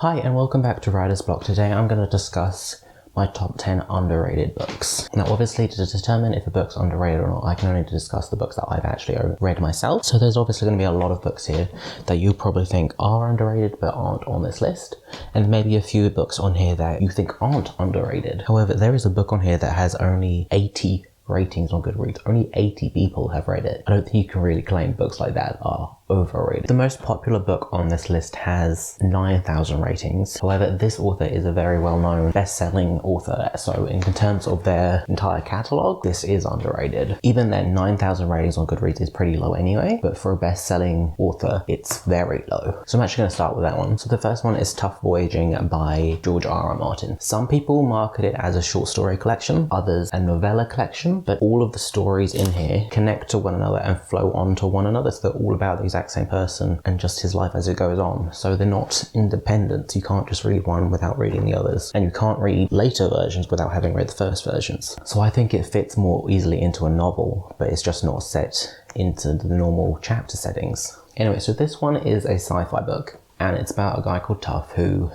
Hi and welcome back to Writer's Block. Today I'm going to discuss my top 10 underrated books. Now obviously to determine if a book's underrated or not, I can only discuss the books that I've actually read myself. So there's obviously going to be a lot of books here that you probably think are underrated but aren't on this list. And maybe a few books on here that you think aren't underrated. However, there is a book on here that has only 80 ratings on Goodreads. Only 80 people have read it. I don't think you can really claim books like that are overrated. The most popular book on this list has 9,000 ratings. However, this author is a very well-known best-selling author, so in terms of their entire catalogue, this is underrated. Even then, 9,000 ratings on Goodreads is pretty low anyway, but for a best-selling author, it's very low. So I'm actually going to start with that one. So the first one is Tough Voyaging by George R.R. Martin. Some people market it as a short story collection, others a novella collection, but all of the stories in here connect to one another and flow on to one another, so they're all about the exact same person and just his life as it goes on. So they're not independent. You can't just read one without reading the others, and you can't read later versions without having read the first versions. So I think it fits more easily into a novel, but it's just not set into the normal chapter settings. Anyway, so this one is a sci-fi book, and it's about a guy called Tough who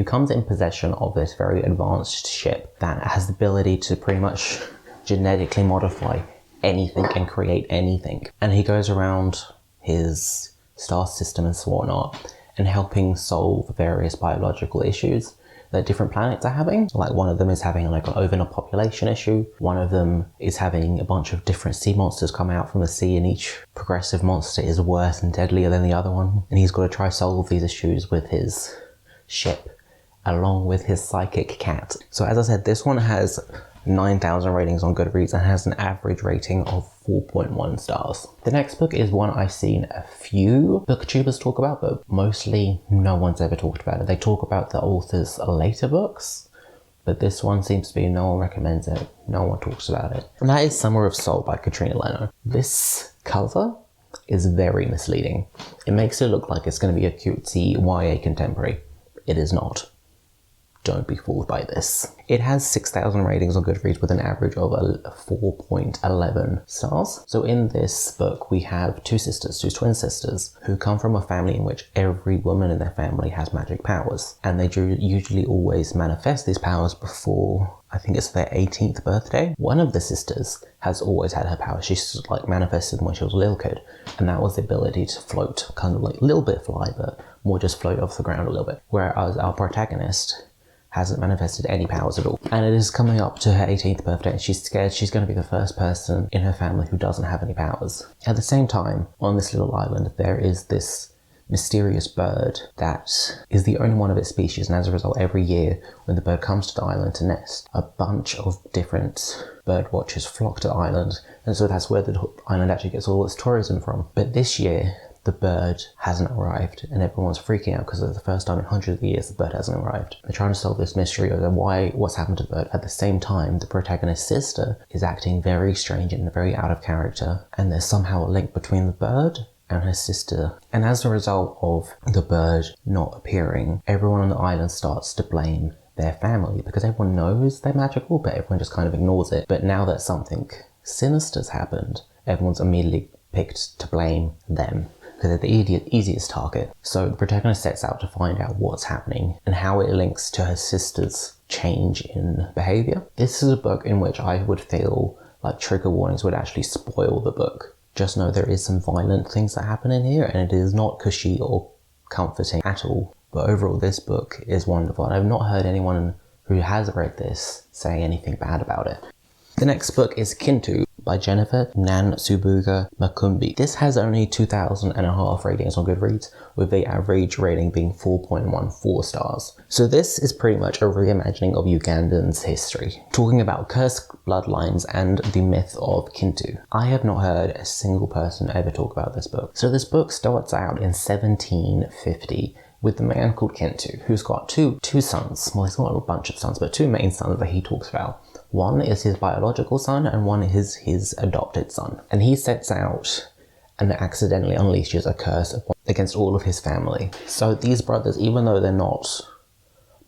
comes in possession of this very advanced ship that has the ability to pretty much genetically modify anything and create anything. And he goes around his star system and so whatnot and helping solve various biological issues that different planets are having. Like one of them is having like an overpopulation issue. One of them is having a bunch of different sea monsters come out from the sea, and each progressive monster is worse and deadlier than the other one. And he's got to try solve these issues with his ship along with his psychic cat. So as I said, this one has 9,000 ratings on Goodreads and has an average rating of 4.1 stars. The next book is one I've seen a few booktubers talk about, but mostly no one's ever talked about it. They talk about the author's later books, but this one seems to be no one recommends it, no one talks about it. And that is Summer of Soul by Katrina Leno. This cover is very misleading. It makes it look like it's going to be a cutesy YA contemporary. It is not. Don't be fooled by this. It has 6,000 ratings on Goodreads with an average of 4.11 stars. So in this book, we have two twin sisters, who come from a family in which every woman in their family has magic powers. And they usually always manifest these powers before, I think it's their 18th birthday. One of the sisters has always had her powers. She's like manifested when she was a little kid. And that was the ability to float, kind of like a little bit fly, but more just float off the ground a little bit. Whereas our protagonist hasn't manifested any powers at all. And it is coming up to her 18th birthday, and she's scared she's going to be the first person in her family who doesn't have any powers. At the same time, on this little island, there is this mysterious bird that is the only one of its species, and as a result, every year when the bird comes to the island to nest, a bunch of different bird watchers flock to the island, and so that's where the island actually gets all its tourism from. But this year, the bird hasn't arrived, and everyone's freaking out because it's the first time in hundreds of years the bird hasn't arrived. They're trying to solve this mystery of what's happened to the bird. At the same time, the protagonist's sister is acting very strange and very out of character, and there's somehow a link between the bird and her sister. And as a result of the bird not appearing, everyone on the island starts to blame their family, because everyone knows they're magical, but everyone just kind of ignores it. But now that something sinister's happened, everyone's immediately picked to blame them, because they're the easiest target. So the protagonist sets out to find out what's happening and how it links to her sister's change in behaviour. This is a book in which I would feel like trigger warnings would actually spoil the book. Just know there is some violent things that happen in here, and it is not cushy or comforting at all. But overall, this book is wonderful, and I've not heard anyone who has read this say anything bad about it. The next book is Kintu by Jennifer Nansubuga Makumbi. This has only 2,500 ratings on Goodreads, with the average rating being 4.14 stars. So this is pretty much a reimagining of Ugandan's history, talking about cursed bloodlines and the myth of Kintu. I have not heard a single person ever talk about this book. So this book starts out in 1750 with the man called Kintu, who's got two sons. Well, he's got a bunch of sons, but two main sons that he talks about. One is his biological son, and one is his adopted son. And he sets out and accidentally unleashes a curse against all of his family. So these brothers, even though they're not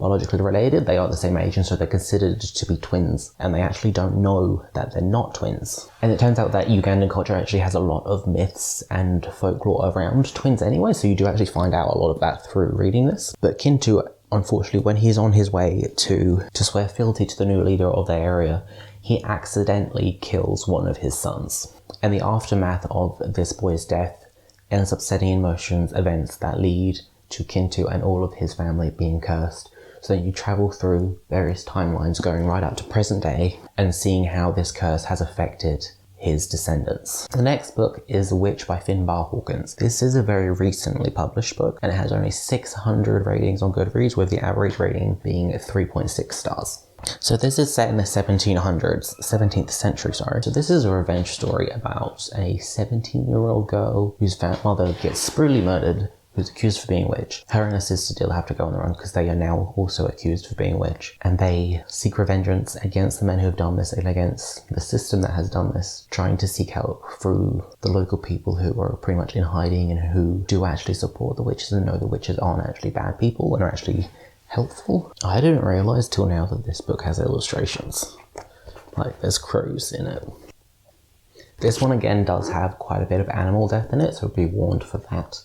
biologically related, they are the same age, and so they're considered to be twins, and they actually don't know that they're not twins. And it turns out that Ugandan culture actually has a lot of myths and folklore around twins anyway, so you do actually find out a lot of that through reading this. But Kintu unfortunately, when he's on his way to swear fealty to the new leader of the area, he accidentally kills one of his sons. And the aftermath of this boy's death ends up setting in motion events that lead to Kintu and all of his family being cursed. So then you travel through various timelines going right up to present day and seeing how this curse has affected his descendants. The next book is The Witch by Finbar Hawkins. This is a very recently published book and it has only 600 ratings on Goodreads, with the average rating being 3.6 stars. So this is set in the 1700s, century. So this is a revenge story about a 17-year-old girl whose mother gets brutally murdered, who's accused for being a witch. Her and her sister still have to go on their own because they are now also accused for being a witch. And they seek revenge against the men who have done this and against the system that has done this, trying to seek help through the local people who are pretty much in hiding and who do actually support the witches and know the witches aren't actually bad people and are actually helpful. I didn't realise till now that this book has illustrations. Like, there's crows in it. This one again does have quite a bit of animal death in it, so be warned for that.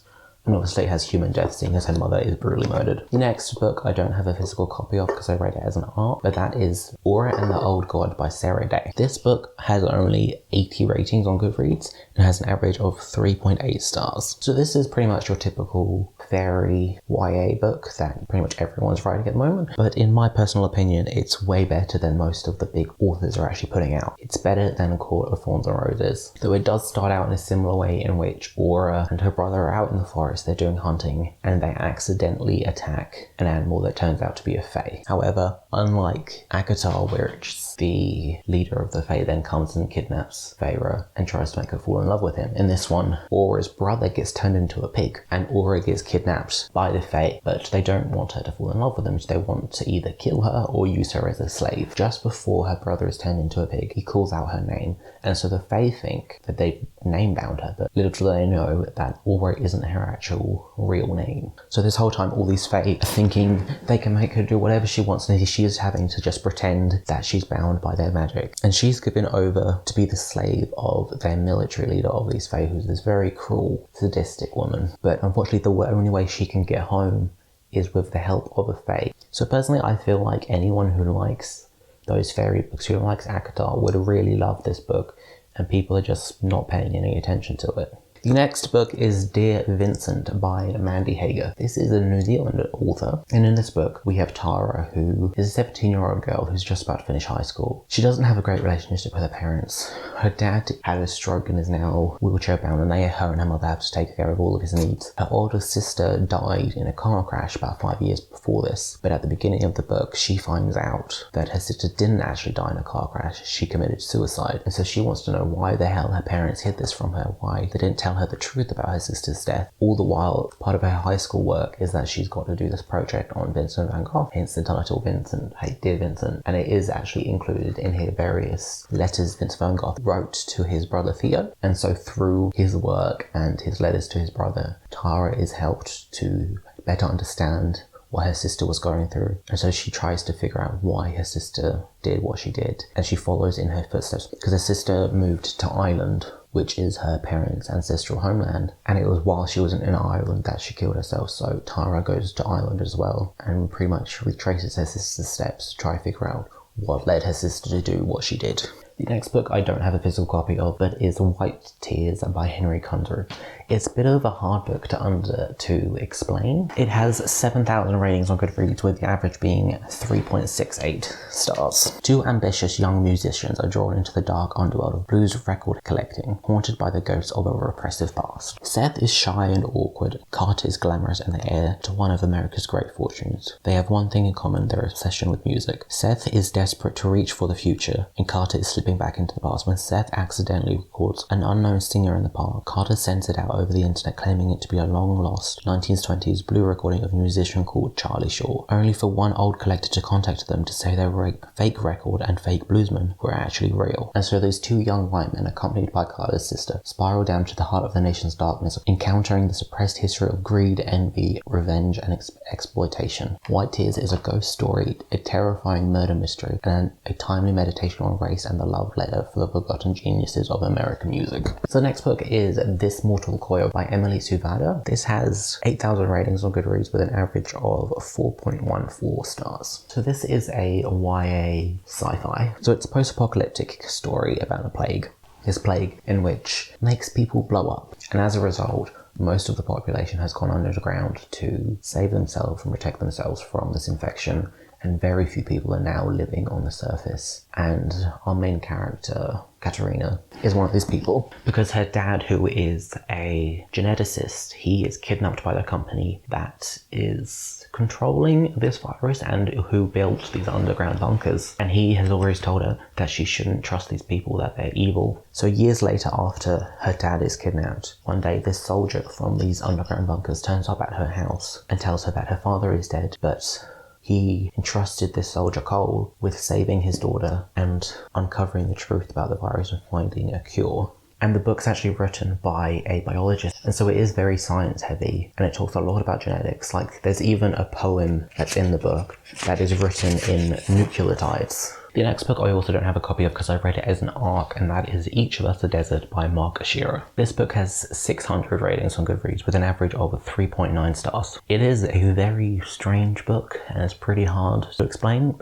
And obviously it has human death, seeing as her mother is brutally murdered. The next book I don't have a physical copy of because I read it as an art, but that is Aura and the Old God by Sarah Day. This book has only 80 ratings on Goodreads and has an average of 3.8 stars. So this is pretty much your typical fairy YA book that pretty much everyone's writing at the moment. But in my personal opinion, it's way better than most of the big authors are actually putting out. It's better than Court of Thorns and Roses, though it does start out in a similar way in which Aura and her brother are out in the forest. They're doing hunting and they accidentally attack an animal that turns out to be a fae. However, unlike Akatar, which the leader of the fae then comes and kidnaps Feyre and tries to make her fall in love with him, in this one, Aura's brother gets turned into a pig and Aura gets kidnapped by the fae, but they don't want her to fall in love with him, so they want to either kill her or use her as a slave. Just before her brother is turned into a pig, he calls out her name, and so the fae think that they name bound her, but little do they know that Aura isn't her actual real name. So this whole time all these fae are thinking they can make her do whatever she wants, and she is having to just pretend that she's bound by their magic. And she's given over to be the slave of their military leader of these fae, who's this very cruel, sadistic woman. But unfortunately the only way she can get home is with the help of a fae. So personally I feel like anyone who likes those fairy books, who likes Akatar, would really love this book, and people are just not paying any attention to it. The next book is Dear Vincent by Mandy Hager. This is a New Zealand author, and in this book we have Tara, who is a 17-year-old girl who's just about to finish high school. She doesn't have a great relationship with her parents. Her dad had a stroke and is now wheelchair bound, and her and her mother have to take care of all of his needs. Her older sister died in a car crash about 5 years before this, but at the beginning of the book she finds out that her sister didn't actually die in a car crash, she committed suicide. And so she wants to know why the hell her parents hid this from her, why they didn't tell her the truth about her sister's death. All the while, part of her high school work is that she's got to do this project on Vincent van Gogh, hence the title Vincent, hey Dear Vincent, and it is actually included in here various letters Vincent van Gogh wrote to his brother Theo. And so through his work and his letters to his brother, Tara is helped to better understand what her sister was going through, and so she tries to figure out why her sister did what she did, and she follows in her footsteps because her sister moved to Ireland, which is her parents' ancestral homeland, and it was while she was in Ireland that she killed herself. So Tara goes to Ireland as well and pretty much retraces her sister's steps to try to figure out what led her sister to do what she did. The next book I don't have a physical copy of, but is White Tears by Henry Kintu. It's a bit of a hard book to explain. It has 7,000 ratings on Goodreads, with the average being 3.68 stars. Two ambitious young musicians are drawn into the dark underworld of blues record collecting, haunted by the ghosts of a repressive past. Seth is shy and awkward. Carter is glamorous and the heir to one of America's great fortunes. They have one thing in common: their obsession with music. Seth is desperate to reach for the future, and Carter is slipping back into the past. When Seth accidentally records an unknown singer in the park, Carter sends it out over the internet, claiming it to be a long-lost 1920s blue recording of a musician called Charlie Shaw, only for one old collector to contact them to say they were a fake record and fake bluesmen were actually real. And so those two young white men, accompanied by Carter's sister, spiral down to the heart of the nation's darkness, encountering the suppressed history of greed, envy, revenge, and exploitation. White Tears is a ghost story, a terrifying murder mystery, and a timely meditation on race and the love letter for the forgotten geniuses of American music. So the next book is This Mortal Coil by Emily Suvada. This has 8,000 ratings on Goodreads with an average of 4.14 stars. So this is a YA sci-fi. So it's a post-apocalyptic story about a plague. This plague in which makes people blow up, and as a result, most of the population has gone underground to save themselves and protect themselves from this infection, and very few people are now living on the surface. And our main character, Katerina, is one of these people because her dad, who is a geneticist, he is kidnapped by the company that is controlling this virus and who built these underground bunkers. And he has always told her that she shouldn't trust these people, that they're evil. So years later, after her dad is kidnapped, one day this soldier from these underground bunkers turns up at her house and tells her that her father is dead, but he entrusted this soldier Coil with saving his daughter and uncovering the truth about the virus and finding a cure. And the book's actually written by a biologist, and so it is very science heavy, and it talks a lot about genetics. Like, there's even a poem that's in the book that is written in nucleotides. The next book I also don't have a copy of because I read it as an ARC, and that is Each of Us a Desert by Mark Ashira. This book has 600 ratings on Goodreads with an average of 3.9 stars. It is a very strange book, and it's pretty hard to explain.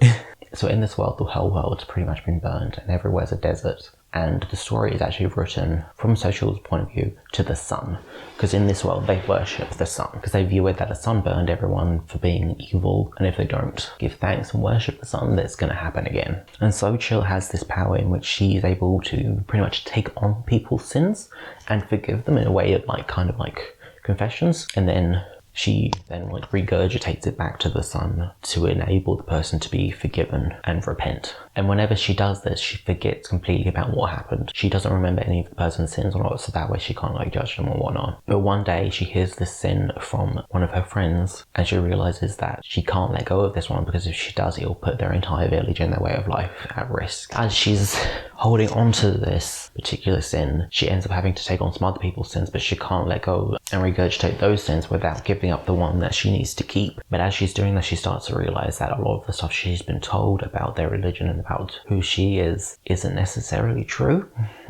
So in this world, the whole world's pretty much been burned, and everywhere's a desert. And the story is actually written from Social's point of view to the sun, because in this world they worship the sun, because they view it that the sun burned everyone for being evil, and if they don't give thanks and worship the sun, that's going to happen again. And Social has this power in which she is able to pretty much take on people's sins and forgive them in a way of kind of like confessions, and then she then regurgitates it back to the sun to enable the person to be forgiven and repent. And whenever she does this, she forgets completely about what happened. She doesn't remember any of the person's sins or not, so that way she can't judge them or whatnot. But one day she hears this sin from one of her friends, and she realizes that she can't let go of this one, because if she does, it'll put their entire village and their way of life at risk. As she's holding on to this particular sin, she ends up having to take on some other people's sins, but she can't let go and regurgitate those sins without giving up the one that she needs to keep. But as she's doing this, she starts to realize that a lot of the stuff she's been told about their religion and about who she is isn't necessarily true,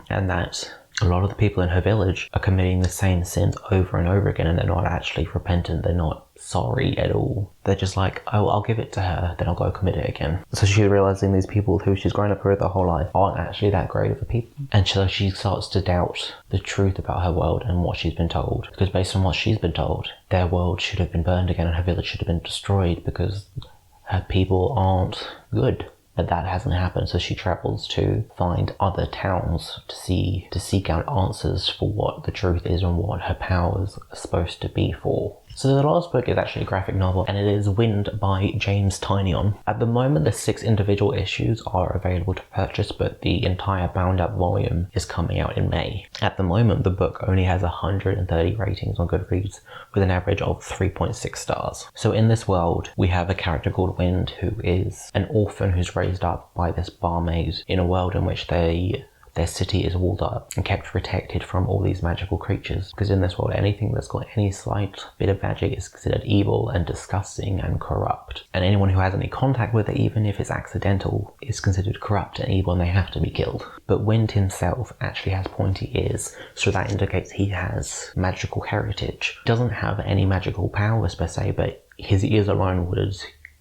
and that a lot of the people in her village are committing the same sins over and over again, and they're not actually repentant, they're not sorry at all. They're just like, oh, I'll give it to her, then I'll go commit it again. So she's realizing these people who she's grown up with her whole life aren't actually that great of a people. And so she starts to doubt the truth about her world and what she's been told. Because based on what she's been told, their world should have been burned again and her village should have been destroyed because her people aren't good. But that hasn't happened, so she travels to find other towns to seek out answers for what the truth is and what her powers are supposed to be for. So the last book is actually a graphic novel, and it is Wind by James Tynion. At the moment, the 6 individual issues are available to purchase, but the entire bound-up volume is coming out in May. At the moment, the book only has 130 ratings on Goodreads, with an average of 3.6 stars. So in this world, we have a character called Wind, who is an orphan who's raised up by this barmaid in a world in which their city is walled up and kept protected from all these magical creatures. Because in this world, anything that's got any slight bit of magic is considered evil and disgusting and corrupt. And anyone who has any contact with it, even if it's accidental, is considered corrupt and evil and they have to be killed. But Wind himself actually has pointy ears, so that indicates he has magical heritage. He doesn't have any magical powers per se, but his ears alone would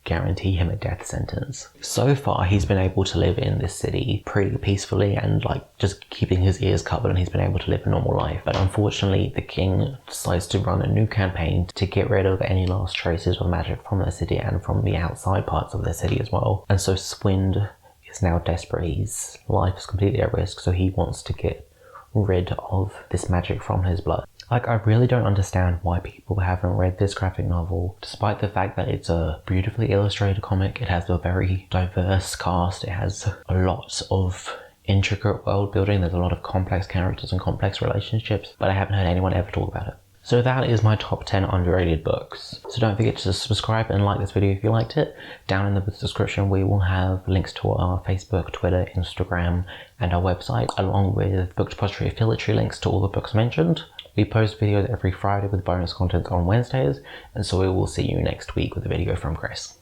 guarantee him a death sentence. So far, he's been able to live in this city pretty peacefully and just keeping his ears covered, and he's been able to live a normal life. But unfortunately, the king decides to run a new campaign to get rid of any last traces of magic from the city and from the outside parts of the city as well. And so Wind is now desperate. His life is completely at risk, so he wants to get rid of this magic from his blood. I really don't understand why people haven't read this graphic novel, despite the fact that it's a beautifully illustrated comic. It has a very diverse cast, it has a lot of intricate world building, there's a lot of complex characters and complex relationships, but I haven't heard anyone ever talk about it. So that is my top 10 underrated books. So don't forget to subscribe and like this video if you liked it. Down in the description we will have links to our Facebook, Twitter, Instagram and our website, along with Book Depository affiliate links to all the books mentioned. We post videos every Friday with bonus content on Wednesdays, and so we will see you next week with a video from Chris.